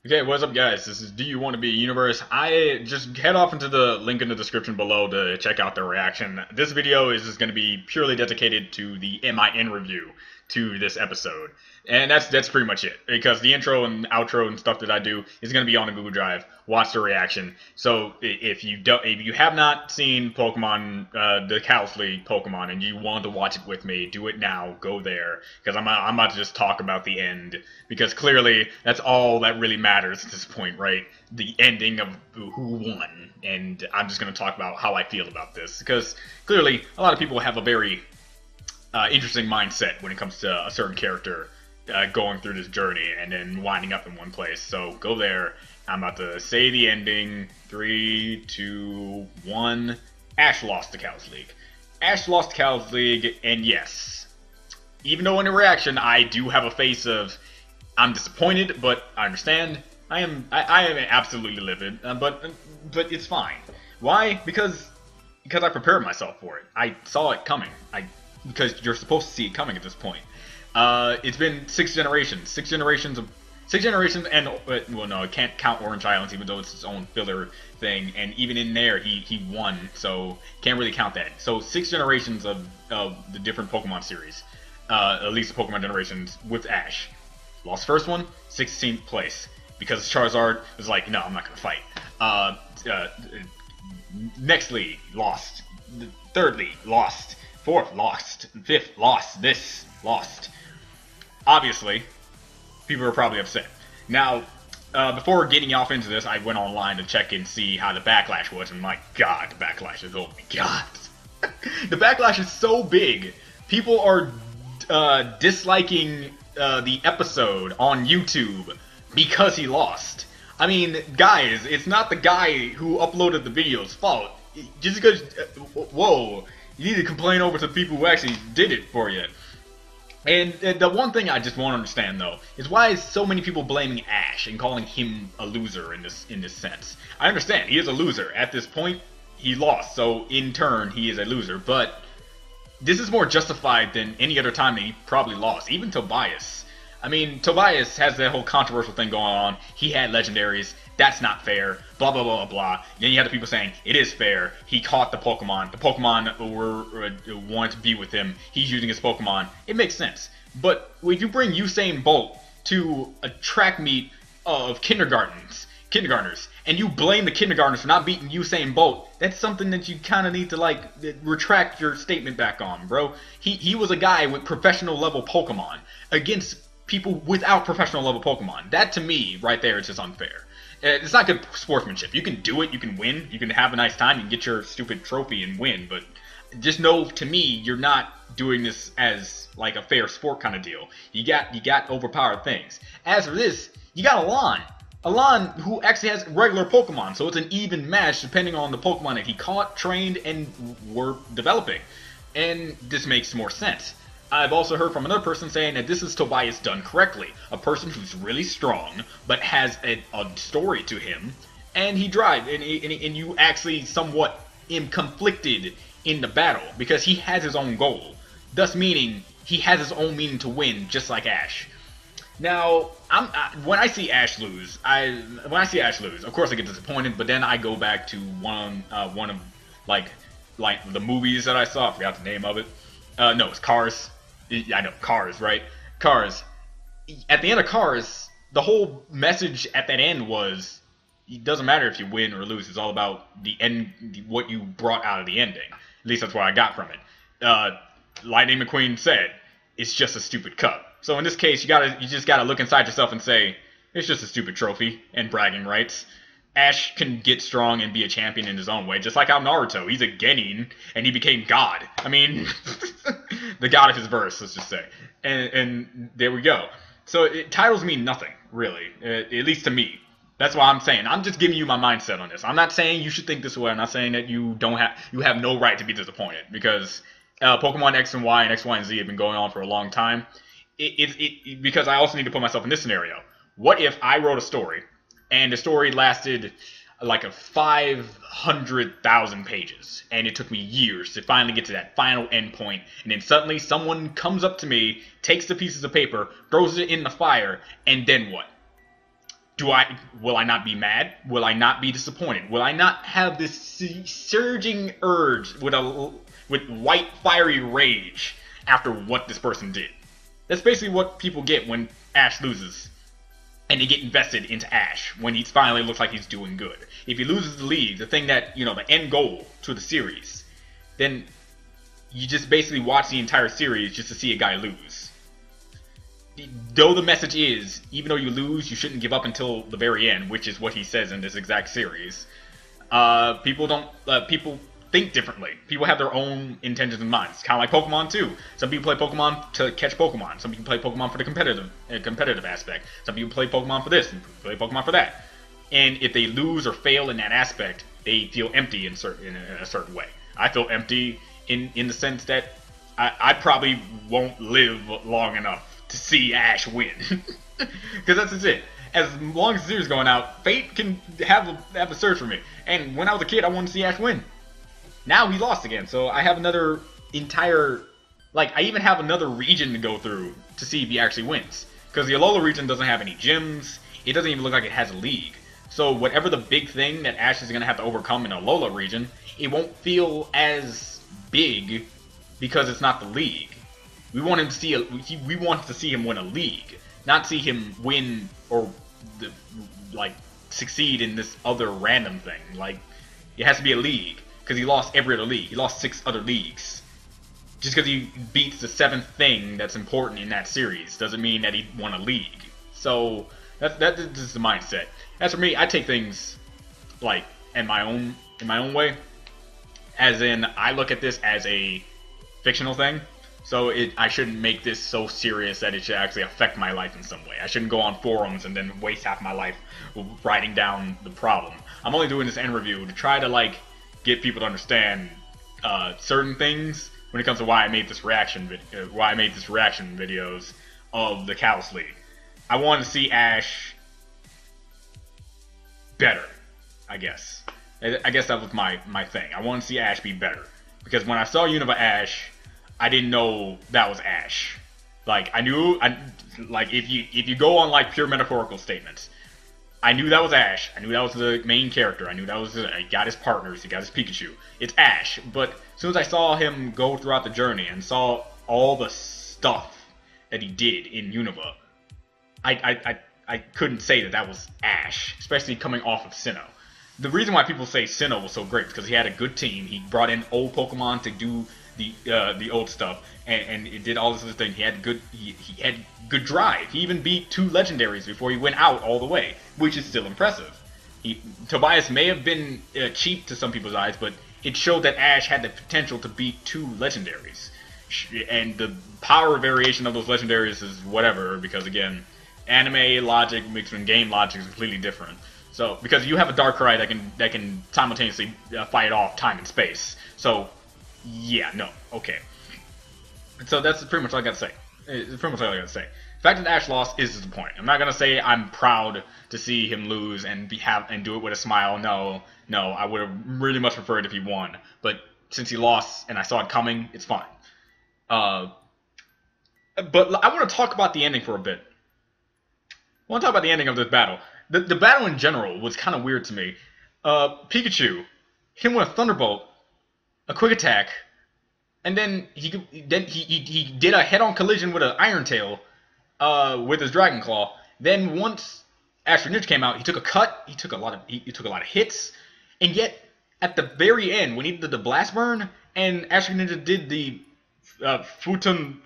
Okay, what's up guys? This is Do You Want to Be a Universe? I just head off into the link in the description below to check out the reaction. This video is just going to be purely dedicated to the MIN review to this episode. And that's pretty much it. Because the intro and outro and stuff that I do is going to be on the Google Drive. Watch the reaction. So if you have not seen Pokemon, the Kalos League Pokemon, and you want to watch it with me, do it now. Go there. Because I'm about to just talk about the end. Because clearly that's all that really matters at this point, right? The ending of who won. And I'm just going to talk about how I feel about this. Because clearly a lot of people have a very interesting mindset when it comes to a certain character going through this journey and then winding up in one place. So go there. I'm about to say the ending. 3, 2, 1. Ash lost the Kalos League. Ash lost the Kalos League, and yes, even though in the reaction I do have a face of I'm disappointed, but I understand. I am absolutely livid, but it's fine. Why? Because I prepared myself for it. I saw it coming. Because you're supposed to see it coming at this point. It's been 6 generations. 6 generations, and well, no, I can't count Orange Islands, even though it's its own filler thing. And even in there, he won, so can't really count that. So 6 generations of the different Pokemon series, at least the Pokemon generations with Ash. Lost first one, 16th place, because Charizard was like, no, I'm not gonna fight. Next league, lost. Third league, lost. Fourth, lost. Fifth, lost. This, lost. Obviously, people are probably upset. Now, before getting off into this, I went online to check and see how the backlash was, and my god, the backlash is, oh my god. The backlash is so big. People are disliking the episode on YouTube because he lost. I mean, guys, it's not the guy who uploaded the video's fault. Just because, whoa, you need to complain over to the people who actually did it for you. And the one thing I just won't understand, though, is why is so many people blaming Ash and calling him a loser in this sense. I understand, he is a loser. At this point, he lost, so in turn, he is a loser. But this is more justified than any other time that he probably lost. Even Tobias. I mean, Tobias has that whole controversial thing going on. He had legendaries. That's not fair. Blah, blah, blah, blah. Then you had the people saying, it is fair. He caught the Pokemon. The Pokemon wanted to be with him. He's using his Pokemon. It makes sense. But when you bring Usain Bolt to a track meet of kindergartners, and you blame the kindergartners for not beating Usain Bolt, that's something that you kind of need to, like, retract your statement back on, bro. He was a guy with professional level Pokemon against people without professional level Pokemon. That, to me, right there, is just unfair. It's not good sportsmanship. You can do it, you can win, you can have a nice time, you can get your stupid trophy and win, but just know, to me, you're not doing this as, like, a fair sport kind of deal. You got overpowered things. As for this, you got Alon, who actually has regular Pokemon, so it's an even match depending on the Pokemon that he caught, trained, and were developing. And this makes more sense. I've also heard from another person saying that this is Tobias done correctly. A person who's really strong, but has a story to him, and he drives, and you actually somewhat conflicted in the battle, because he has his own goal. Thus meaning, he has his own meaning to win, just like Ash. Now, when I see Ash lose, of course I get disappointed, but then I go back to one of like the movies that I saw. I forgot the name of it. No, it's Cars. I know, Cars, right? Cars. At the end of Cars, the whole message at that end was, it doesn't matter if you win or lose. It's all about the end, what you brought out of the ending. At least that's what I got from it. Lightning McQueen said, "It's just a stupid cup." So in this case, you just gotta look inside yourself and say, it's just a stupid trophy and bragging rights. Ash can get strong and be a champion in his own way, just like how Naruto, he's a genin, and he became God. I mean, the god of his verse, let's just say. And there we go. So titles mean nothing, really, at least to me. That's why I'm saying, I'm just giving you my mindset on this. I'm not saying you should think this way. I'm not saying that you have no right to be disappointed, because Pokemon X and Y and X, Y, and Z have been going on for a long time. Because I also need to put myself in this scenario. What if I wrote a story, and the story lasted like 500,000 pages, and it took me years to finally get to that final end point, and then suddenly someone comes up to me, takes the pieces of paper, throws it in the fire, and then what? will I not be mad? Will I not be disappointed? Will I not have this surging urge with white fiery rage after what this person did? That's basically what people get when Ash loses. And they get invested into Ash when he finally looks like he's doing good. If he loses the league, the thing that, the end goal to the series, then you just basically watch the entire series just to see a guy lose. Though the message is, even though you lose, you shouldn't give up until the very end, which is what he says in this exact series. People think differently. People have their own intentions in mind. It's kind of like Pokemon too. Some people play Pokemon to catch Pokemon. Some people play Pokemon for the competitive aspect. Some people play Pokemon for this and play Pokemon for that. And if they lose or fail in that aspect, they feel empty in a certain way. I feel empty in the sense that I probably won't live long enough to see Ash win. Because that's just it. As long as the series is going out, fate can have a surge for me. And when I was a kid, I wanted to see Ash win. Now he lost again, so I have another entire... I even have another region to go through to see if he actually wins. Because the Alola region doesn't have any gyms. It doesn't even look like it has a league. So whatever the big thing that Ash is going to have to overcome in the Alola region, it won't feel as big because it's not the league. We want him to see we want to see him win a league, not see him win or succeed in this other random thing. It has to be a league because he lost every other league. He lost 6 other leagues. Just because he beats the 7th thing that's important in that series doesn't mean that he won a league. So that's just the mindset. As for me, I take things in my own way. As in, I look at this as a fictional thing. So I shouldn't make this so serious that it should actually affect my life in some way. I shouldn't go on forums and then waste half my life writing down the problem. I'm only doing this end review to try to get people to understand certain things when it comes to why I made this reaction videos of the Kalos League. I wanted to see Ash better, I guess. I guess that was my thing. I wanted to see Ash be better. Because when I saw Unova Ash, I didn't know that was Ash. I knew, if you go on pure metaphorical statements, I knew that was Ash. I knew that was the main character. I knew that was he got his partners. He got his Pikachu. It's Ash. But as soon as I saw him go throughout the journey and saw all the stuff that he did in Unova, I couldn't say that was Ash, especially coming off of Sinnoh. The reason why people say Sinnoh was so great is because he had a good team. He brought in old Pokemon to do the old stuff, and it did all this other thing. He had good drive. He even beat 2 legendaries before he went out all the way, which is still impressive. Tobias may have been cheap to some people's eyes, but it showed that Ash had the potential to beat 2 legendaries. And the power variation of those legendaries is whatever, because again, anime logic mixed with game logic is completely different. So, because you have a Darkrai that can simultaneously fight off time and space. So, yeah, no, okay. So that's pretty much all I got to say. It's pretty much all I got to say. The fact that Ash lost is disappointing. I'm not gonna say I'm proud to see him lose and do it with a smile. No, I would have really much preferred if he won. But since he lost and I saw it coming, it's fine. But I want to talk about the ending for a bit. I want to talk about the ending of this battle. The battle in general was kind of weird to me. Pikachu hit him with a Thunderbolt, a Quick Attack, and then he did a head-on collision with an Iron Tail with his Dragon Claw. Then once Astro Ninja came out, he took a cut. He took a lot of hits, and yet at the very end, when he did the Blast Burn and Astro Ninja did the Satun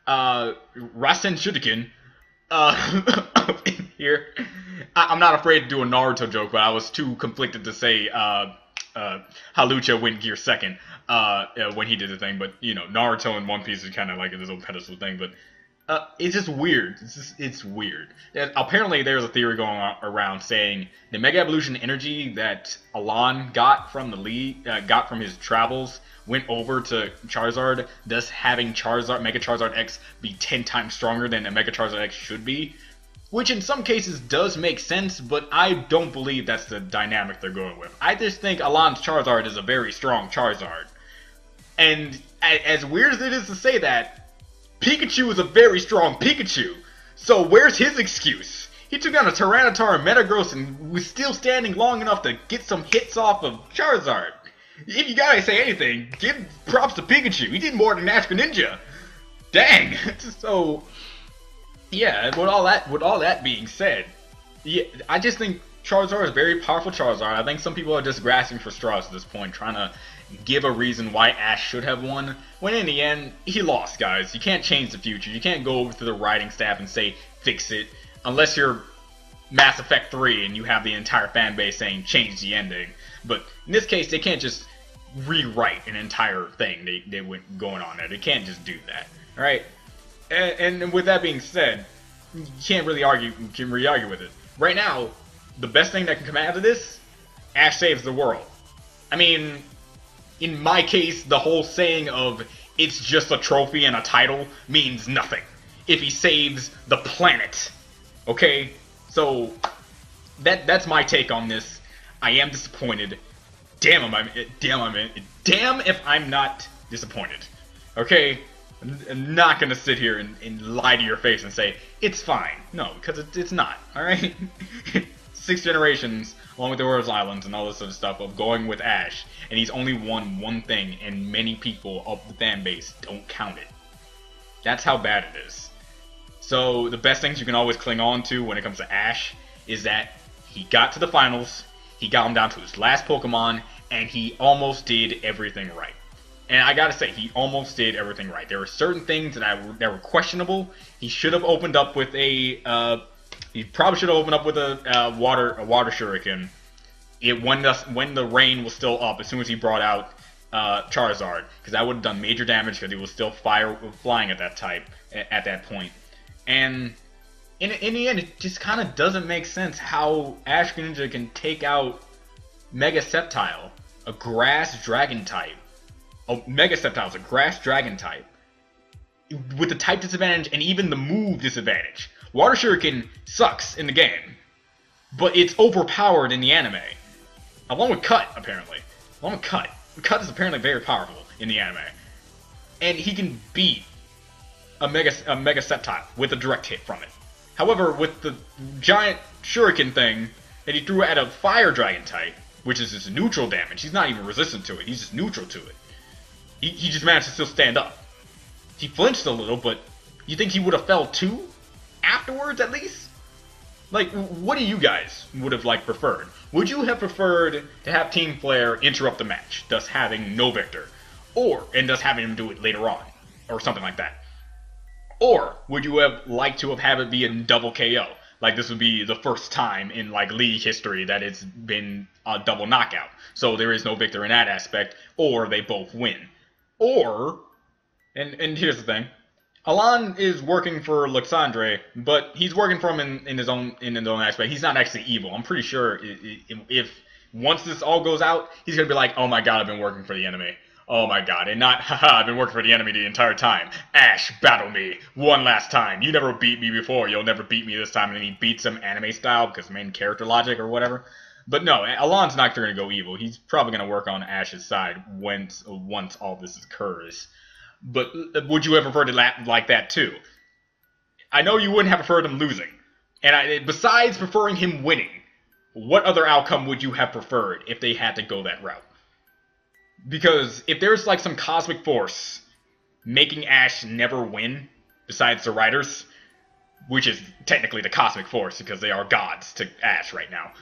Rasen Shuriken. Here, I'm not afraid to do a Naruto joke, but I was too conflicted to say Halucha went gear second when he did the thing. But Naruto and One Piece is kind of like this old pedestal thing. But it's just weird. It's weird. Apparently, there's a theory going around saying the Mega Evolution energy that Alon got from got from his travels went over to Charizard, thus having Mega Charizard X be 10 times stronger than a Mega Charizard X should be. Which in some cases does make sense, but I don't believe that's the dynamic they're going with. I just think Alon's Charizard is a very strong Charizard. And as weird as it is to say that, Pikachu is a very strong Pikachu. So where's his excuse? He took down a Tyranitar and Metagross and was still standing long enough to get some hits off of Charizard. If you gotta say anything, give props to Pikachu. He did more than Ash Greninja. Dang. So, yeah, with all that being said, yeah, I just think Charizard is a very powerful Charizard. I think some people are just grasping for straws at this point, trying to give a reason why Ash should have won, when in the end, he lost, guys. You can't change the future. You can't go over to the writing staff and say, fix it, unless you're Mass Effect 3 and you have the entire fan base saying, change the ending. But in this case, they can't just rewrite an entire thing they went going on there. They can't just do that, alright? And with that being said, you can't really argue with it. Right now, the best thing that can come out of this, Ash saves the world. I mean, in my case, the whole saying of it's just a trophy and a title means nothing if he saves the planet. Okay? So, that's my take on this. I am disappointed. Damn if I'm not disappointed. Okay? I'm not gonna sit here and lie to your face and say, it's fine. No, because it's not, alright? 6 generations, along with the World's Islands and all this other stuff, of going with Ash, and he's only won one thing, and many people of the fan base don't count it. That's how bad it is. So, the best things you can always cling on to when it comes to Ash is that he got to the finals, he got him down to his last Pokemon, and he almost did everything right. And I gotta say, he almost did everything right. There were certain things that were questionable. He should have opened up with a, he probably should have opened up with a water shuriken. When the rain was still up, as soon as he brought out Charizard, because that would have done major damage because he was still flying at that point. And in the end, it just kind of doesn't make sense how Ash Greninja can take out Mega Sceptile, a grass dragon type. Mega Sceptile is a grass dragon type, with the type disadvantage and even the move disadvantage. Water Shuriken sucks in the game, but it's overpowered in the anime. Along with Cut, apparently. Along with Cut. Cut is apparently very powerful in the anime. And he can beat a Mega Sceptile with a direct hit from it. However, with the giant Shuriken thing that he threw at a Fire Dragon type, which is just neutral damage, he's not even resistant to it, he's just neutral to it. He just managed to still stand up. He flinched a little, but you think he would have fell too? Afterwards, at least? Like, what do you guys would have, preferred? Would you have preferred to have Team Flare interrupt the match, thus having no victor? And thus having him do it later on? Or something like that? Or would you have liked to have it be a double KO? Like, this would be the first time in, League history that it's been a double knockout. So there is no victor in that aspect, or they both win. Or, and here's the thing, Alan is working for Luxandre, but he's working for him in his own aspect. He's not actually evil. I'm pretty sure if once this all goes out, he's gonna be like, oh my god, I've been working for the enemy. Oh my god, and not, haha, I've been working for the enemy the entire time. Ash, battle me one last time. You never beat me before, you'll never beat me this time. And then he beats him anime style because main character logic or whatever. But no, Alon's not going to go evil. He's probably going to work on Ash's side once all this occurs. But would you have preferred it like that too? I know you wouldn't have preferred him losing. And besides preferring him winning, what other outcome would you have preferred if they had to go that route? Because if there's some cosmic force making Ash never win, besides the writers, which is technically the cosmic force because they are gods to Ash right now,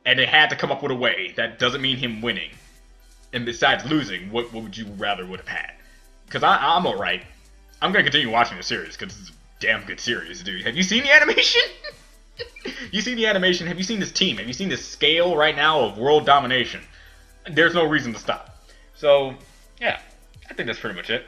and they had to come up with a way that doesn't mean him winning. And besides losing, what would you rather would have had? Because I'm alright. I'm going to continue watching the series because it's a damn good series, dude. Have you seen the animation? You seen the animation? Have you seen this team? Have you seen this scale right now of world domination? There's no reason to stop. So, yeah. I think that's pretty much it.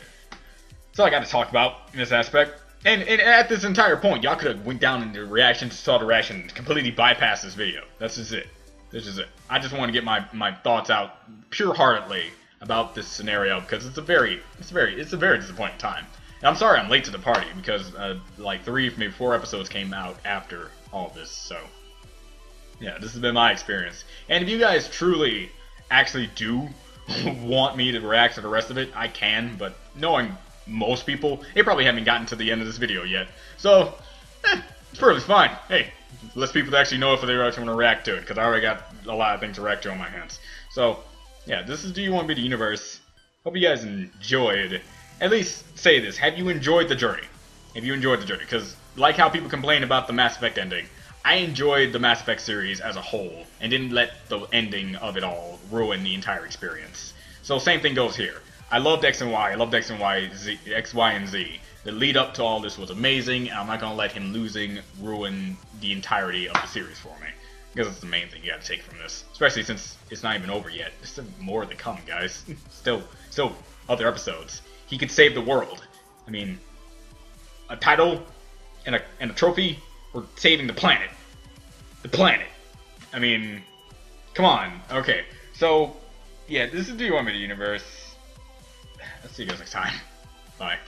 That's all I got to talk about in this aspect. And at this entire point, y'all could have went down in the reactions, saw the reaction, and completely bypassed this video. That's just it. This is it. I just want to get my thoughts out pure-heartedly about this scenario because it's a very disappointing time. And I'm sorry I'm late to the party because 3, maybe 4 episodes came out after all this. So yeah, this has been my experience. And if you guys truly actually do want me to react to the rest of it, I can. But knowing most people, they probably haven't gotten to the end of this video yet. So, it's perfectly fine. Hey, less people to actually know if they actually want to react to it, because I already got a lot of things to react to on my hands. So, yeah, this is Do You Want to Be the Universe? Hope you guys enjoyed. At least say this, have you enjoyed the journey? Have you enjoyed the journey? Because, like how people complain about the Mass Effect ending, I enjoyed the Mass Effect series as a whole, and didn't let the ending of it all ruin the entire experience. So same thing goes here. I loved X and Y, I loved X and Y, X, Y, and Z. The lead up to all this was amazing, and I'm not gonna let him losing ruin the entirety of the series for me. Because it's the main thing you gotta take from this. Especially since it's not even over yet. There's still more to come, guys. still other episodes. He could save the world. I mean, a title and a trophy, or saving the planet. The planet. I mean, come on. Okay, so, yeah, this is Do You Want Me the Universe? Let's see you guys next time. Bye.